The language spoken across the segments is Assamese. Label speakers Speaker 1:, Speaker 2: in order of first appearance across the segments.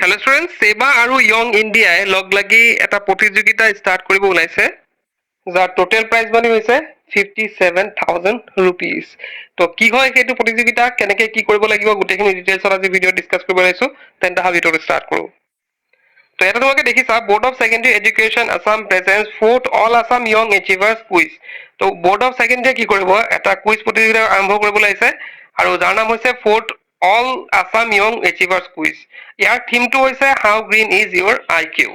Speaker 1: হেল্ল' ষ্টুডেণ্ট, ছেবা আৰু য়ং ইণ্ডিয়াই লগ লাগি এটা প্ৰতিযোগিতা ষ্টাৰ্ট কৰিব ওলাইছে, যাৰ টোটেল প্ৰাইজ মানি হৈছে 57,000 ৰুপিজ। তো কি হয় সেইটো প্ৰতিযোগিতা, কেনেকে কি কৰিব লাগিব, গোটেইখিনি ডিটেইলছত আজি ভিডিঅ' ডিছকাছ কৰিব ওলাইছো। তেন্তে অহা ভিডিঅ'টো ষ্টাৰ্ট কৰোঁ। তো এটা তোমালোকে দেখিছা, board of secondary education Assam present fourth all Assam young achievers quiz. তো বৰ্ড অফ ছেকেণ্ডেৰীয়ে কি কৰিব, এটা কুইজ প্ৰতিযোগিতা আৰম্ভ কৰিব ওলাইছে, আৰু যাৰ নাম হৈছে fourth all Assam young achievers quiz. ইয়াৰ থিমটো হৈছে how green is your I Q.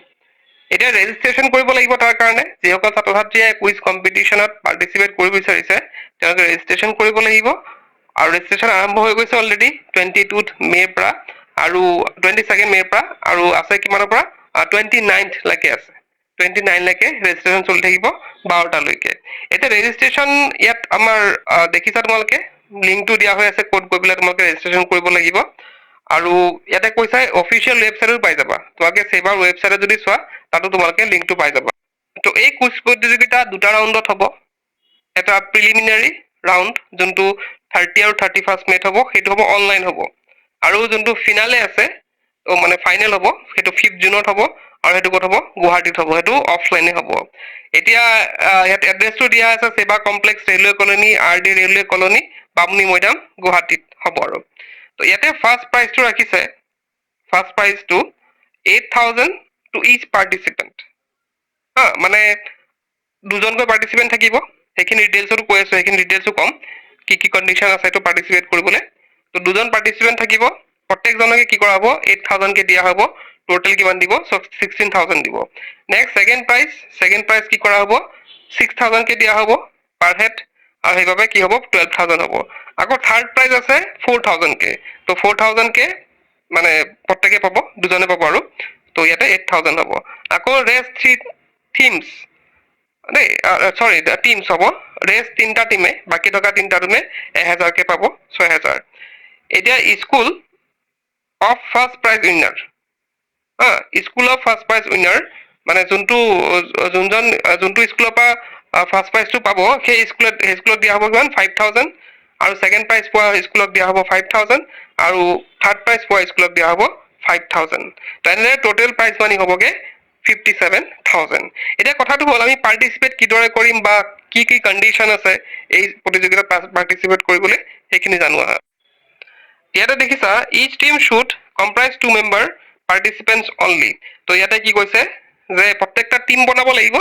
Speaker 1: এতিয়া ৰেজিষ্ট্ৰেশ্যন কৰিব লাগিব। তাৰ কাৰণে যিসকল ছাত্ৰ ছাত্ৰীয়ে কুইজ কম্পিটিশ্যনত পাৰ্টিচিপেট কৰিব বিচাৰিছে তেওঁলোকে ৰেজিষ্ট্ৰেশ্যন কৰিব লাগিব। আৰু ৰেজিষ্ট্ৰেশ্যন আৰম্ভ হৈ গৈছে অলৰেডি 22 মে'ৰ পৰা, আৰু 22 মে'ৰ পৰা, আৰু আছে কিমানৰ পৰা 29 লৈকে আছে। 29 লৈকে ৰেজিষ্ট্ৰেশ্যন চলি থাকিব 12টালৈকে। এতিয়া ৰেজিষ্ট্ৰেশ্যন ইয়াত আমাৰ দেখিছা তোমালোকে লিংকটো দিয়া হৈ আছে, ক'ত গৈ পেলাই তোমালোকে ৰেজিষ্ট্ৰেশ্যন কৰিব লাগিব। আৰু ইয়াতে কৈছে অফিচিয়েল ৱেবছাইটত পাই যাবা। তোমালোকে ছেবাৰ ৱেবছাইটত যদি চোৱা তাতো তোমালোকে লিংকটো পাই যাবা। তো এই কুইজ প্ৰতিযোগিতা দুটা ৰাউণ্ডত হ'ব। এটা প্ৰিলিমিনাৰী ৰাউণ্ড যোনটো 30 আৰু 31 মে'ত হ'ব, সেইটো হ'ব অনলাইন হ'ব। আৰু যোনটো ফিনালে আছে, মানে ফাইনেল হ'ব, সেইটো 5 জুনত হ'ব। আৰু সেইটো ক'ত হ'ব, গুৱাহাটীত হ'ব, সেইটো অফলাইনে হ'ব। এতিয়া ইয়াত এড্ৰেছটো দিয়া আছে SEBA complex railway colony, R D railway colony, Bamuni Maidam, গুৱাহাটীত হ'ব। আৰু তো ইয়াতে ফাৰ্ষ্ট প্ৰাইজটো ৰাখিছে, ফাৰ্ষ্ট প্ৰাইজটো 8,000 টু ইচ পাৰ্টিচিপেণ্ট। মানে দুজনকৈ পাৰ্টিচিপেণ্ট থাকিব। সেইখিনি ডিটেইলছতো কৈ আছোঁ, সেইখিনি ডিটেইলছো ক'ম, কি কি কণ্ডিশ্যন আছে এইটো পাৰ্টিচিপেট কৰিবলৈ। তো দুজন পাৰ্টিচিপেণ্ট থাকিব, প্ৰত্যেকজনকে কি কৰা হ'ব, 8,000কে দিয়া হ'ব। টোটেল কিমান দিব, 16,000 দিব। নেক্সট ছেকেণ্ড প্ৰাইজ কি কৰা হ'ব, 6,000কে দিয়া হ'ব পাৰ হেড, আৰু সেইবাবে কি হ'ব 12,000 হ'ব। আকৌ থাৰ্ড প্ৰাইজ আছে 4,000কে। তো 4,000কে মানে প্ৰত্যেকে পাব, দুজনে পাব। আৰু তো ইয়াতে 8,000 হ'ব। আকৌ ৰেষ্ট 3 থিমছ দেই, চৰি টিমছ হ'ব। ৰেষ্ট 3টা টিমে, বাকী থকা 3টা টিমে 1,000কে পাব, 6,000। এতিয়া school of first prize winner, school of first prize winner মানে যোনটো স্কুলৰ পৰা ফাৰ্ষ্ট প্ৰাইজটো পাব, সেই স্কুলত দিয়া হ'ব কিমান, 5,000। আৰু ছেকেণ্ড প্ৰাইজ পোৱা স্কুলক দিয়া হ'ব 5,000, আৰু থাৰ্ড প্ৰাইজ পোৱা স্কুলক দিয়া হ'ব 5,000। তেনেদৰে টোটেল প্ৰাইজ মানি হ'বগে 57,000। এতিয়া কথাটো হ'ল, আমি পাৰ্টিচিপেট কিদৰে কৰিম বা কি কি কণ্ডিশ্যন আছে এই প্ৰতিযোগিতাত পাৰ্টিচিপেট কৰিবলৈ, সেইখিনি জানো আহা। ইয়াতে দেখিছা, each team should comprise 2 member participants only. তো ইয়াতে কি কৈছে যে প্ৰত্যেকটা টিম বনাব লাগিব,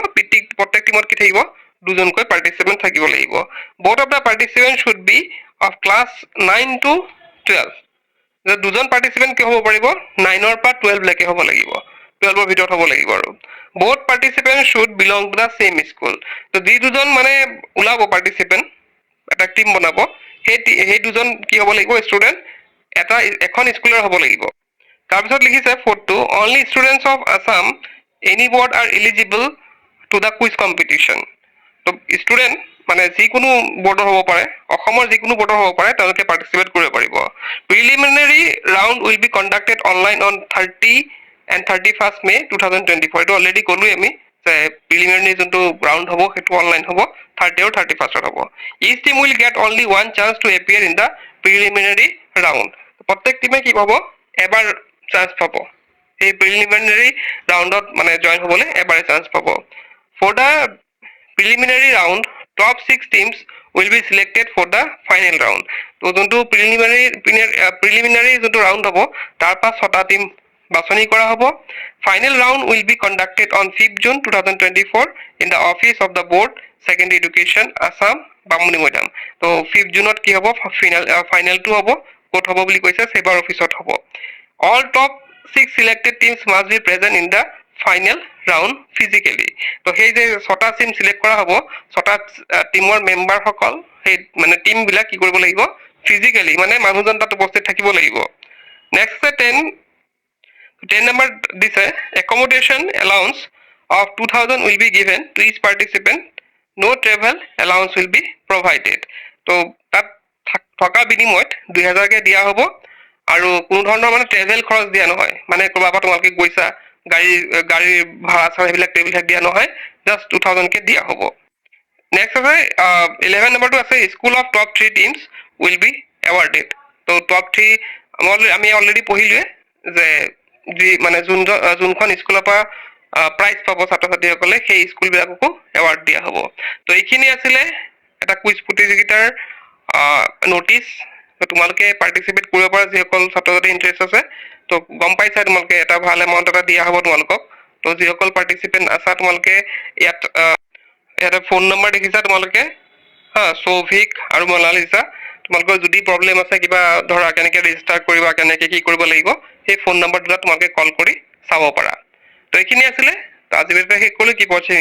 Speaker 1: প্ৰত্যেক টিমত কি থাকিব, দুজনকৈ পাৰ্টিচিপেণ্ট থাকিব লাগিব। Both of the participant should be of class 9 to 12। যে দুজন পাৰ্টিচিপেণ্ট কি হ'ব পাৰিব, 9ৰ পৰা 12 লৈকে হ'ব লাগিব, 12ৰ ভিতৰত হ'ব লাগিব। আৰু both participant should belong to the same school. তো যি দুজন মানে ওলাব পাৰ্টিচিপেণ্ট, এটা টিম বনাব, সেই দুজন কি হ'ব লাগিব, ষ্টুডেণ্ট এখন স্কুলৰ হ'ব লাগিব। তাৰপিছত লিখিছে ফ'ৰ্থটো, only students of Assam any board are eligible to the quiz competition. তো ষ্টুডেণ্ট মানে যিকোনো বৰ্ডৰ হ'ব পাৰে, অসমৰ যিকোনো বৰ্ডৰ হ'ব পাৰে, তেওঁলোকে পাৰ্টিচিপেট কৰিব পাৰিব। Preliminary round will be conducted online on 30 and 31 May 2024। এইটো অলৰেডি ক'লোৱে আমি যে প্ৰিলিমিনাৰী যোনটো ৰাউণ্ড হ'ব সেইটো অনলাইন হ'ব, 30 আৰু 31ত হ'ব। Each team will get only 1 chance to appear in the preliminary round. প্ৰত্যেক টিমে কি পাব, এবাৰ চান্স পাব। এই প্ৰিলিমিনাৰী ৰাউণ্ডত মানে জইন হ'বলৈ এবাৰে চান্স পাব। For the preliminary round top 6 teams will be selected for the final round. তো যোনটো প্ৰিলিমিনাৰী যোনটো ৰাউণ্ড হ'ব, তাৰ পৰা 6টা টিম বাছনি কৰা হ'ব। Final round will be conducted on 5 June 2024 in the office of the board secondary education Assam, Bamuni Maidam. তো 5 জুনত কি হ'ব, ফাইনেলটো হ'ব। ক'ত হ'ব বুলি কৈছে, ছেবাৰ অফিচত হ'ব। All top 6 selected teams must B present in the final round physically. তো সেই যে 6টা টিম চিলেক্ট কৰা হ'ব, 6টা টিমৰ মেম্বাৰসকল, সেই মানে টিমবিলাক কি কৰিব লাগিব, ফিজিকেলি মানে মানুহজন তাত উপস্থিত থাকিব লাগিব। নেক্সট 10 নম্বৰ দিছে, accommodation allowance of 2,000 will be given to each participant, no' travel allowance will be provided. তো তাত থকা বিনিময়ত 2,000কে দিয়া হ'ব, আৰু কোনো ধৰণৰ মানে ট্ৰেভেল খৰচ দিয়া নহয়। মানে ক'ৰবাৰ পৰা তোমালোকে গৈছা, গাড়ীৰ ভাড়া চাড়া সেইবিলাক টেবিলাক দিয়া নহয়, জাষ্ট 2,000কে দিয়া হ'ব। নেক্সট আছে 11 নম্বৰটো আছে, school of top 3 teams will B awarded. তো টপ 3 আমি অলৰেডি পঢ়িলোৱে যে যি মানে যোনখন স্কুলৰ পৰা প্ৰাইজ পাব ছাত্ৰ ছাত্ৰীসকলে সেই স্কুলবিলাককো এৱাৰ্ড দিয়া হ'ব। তো এইখিনি আছিলে এটা কুইজ প্ৰতিযোগিতাৰ নটিচ। তোমালোকে পাৰ্টিচিপেট কৰিব পৰা যিসকল ছাত্ৰ ছাত্ৰী ইণ্টাৰেষ্ট আছে। তো গম পাইছা তোমালোকে এটা ভাল এমাউণ্ট এটা দিয়া হ'ব তোমালোকক। তো যিসকল পাৰ্টিচিপেণ্ট আছা তোমালোকে ইয়াতে ফোন নম্বৰ দেখিছা তোমালোকে, সৌভিক আৰু মনালিছা। তোমালোকৰ যদি প্ৰব্লেম আছে কিবা ধৰা কেনেকে ৰেজিষ্টাৰ কৰিবা, কেনেকে কি কৰিব লাগিব, সেই ফোন নম্বৰ দুটা তোমালোকে কল কৰি চাব পাৰা। তো এইখিনি আছিলে। তো আজিলৈকে শেষ কৰিলো। কি পঢ়িছে